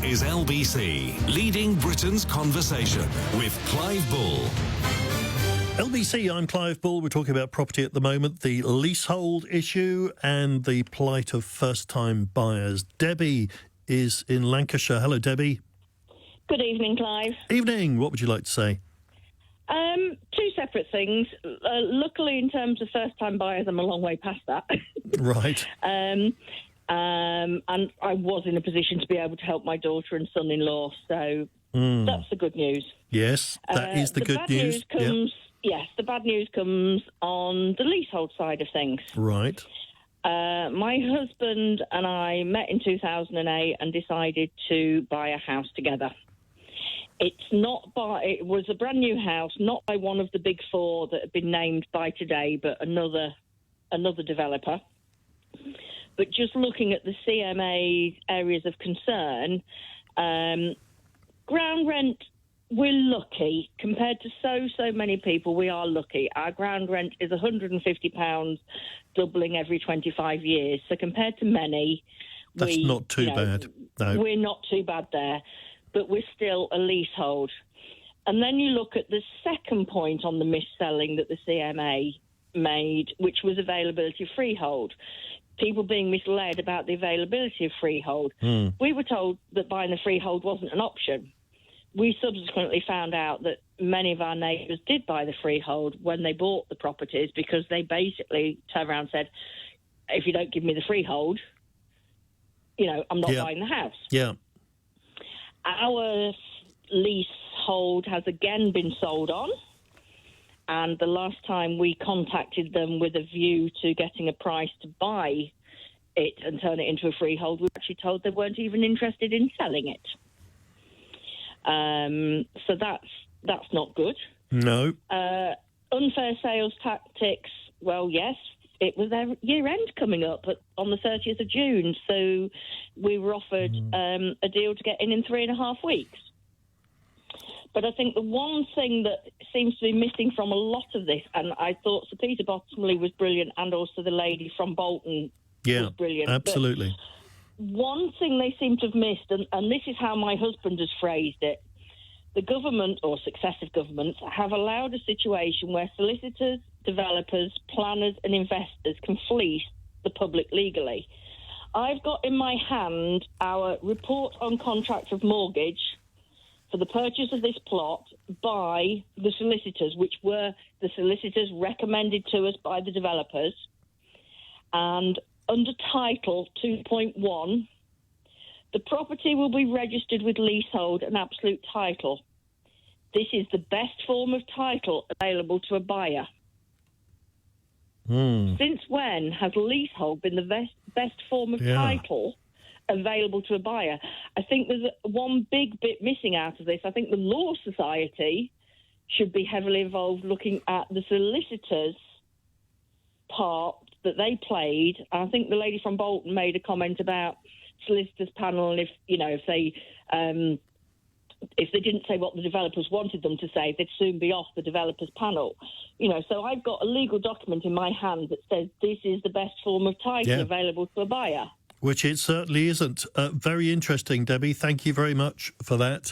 is LBC, leading Britain's conversation with Clive Bull. LBC, I'm Clive Bull. We're talking about property at the moment, the leasehold issue and the plight of first-time buyers. Debbie is in Lancashire. Hello, Debbie. Good evening, Clive. Evening. What would you like to say? Two separate things. Luckily, in terms of first-time buyers, I'm a long way past that. Right. And I was in a position to be able to help my daughter and son-in-law, so that's the good news. Yes, that is the good news. Yes, the bad news comes on the leasehold side of things. Right. My husband and I met in 2008 and decided to buy a house together. It was a brand new house, not by one of the big four that have been named by today, but another developer. But just looking at the CMA areas of concern, ground rent, we're lucky. Compared to so many people, we are lucky. Our ground rent is £150, doubling every 25 years. So compared to many, that's not too bad. No. We're not too bad there, but we're still a leasehold. And then you look at the second point on the mis-selling that the CMA made, which was availability of freehold. People being misled about the availability of freehold. We were told that buying the freehold wasn't an option. We subsequently found out that many of our neighbours did buy the freehold when they bought the properties, because they basically turned around and said, if you don't give me the freehold, I'm not buying the house. Yeah. Our leasehold has again been sold on. And the last time we contacted them with a view to getting a price to buy it and turn it into a freehold, we were actually told they weren't even interested in selling it. So that's not good. No. Unfair sales tactics, well, yes, it was their year-end coming up on the 30th of June, so we were offered a deal to get in 3.5 weeks. But I think the one thing that seems to be missing from a lot of this, and I thought Sir Peter Bottomley was brilliant, and also the lady from Bolton was brilliant. Absolutely. But one thing they seem to have missed, and this is how my husband has phrased it, the government, or successive governments, have allowed a situation where solicitors, developers, planners and investors can fleece the public legally. I've got in my hand our report on contract of mortgage for the purchase of this plot by the solicitors, which were the solicitors recommended to us by the developers. And under Title 2.1, the property will be registered with leasehold and absolute title. This is the best form of title available to a buyer. Since when has leasehold been the best form of title available to a buyer? I think there's one big bit missing out of this. I think the Law Society should be heavily involved looking at the solicitors' part that they played. I think the lady from Bolton made a comment about solicitors panel, and if they didn't say what the developers wanted them to say, they'd soon be off the developers panel. So I've got a legal document in my hand that says this is the best form of title available to a buyer. Which it certainly isn't. Very interesting, Debbie. Thank you very much for that.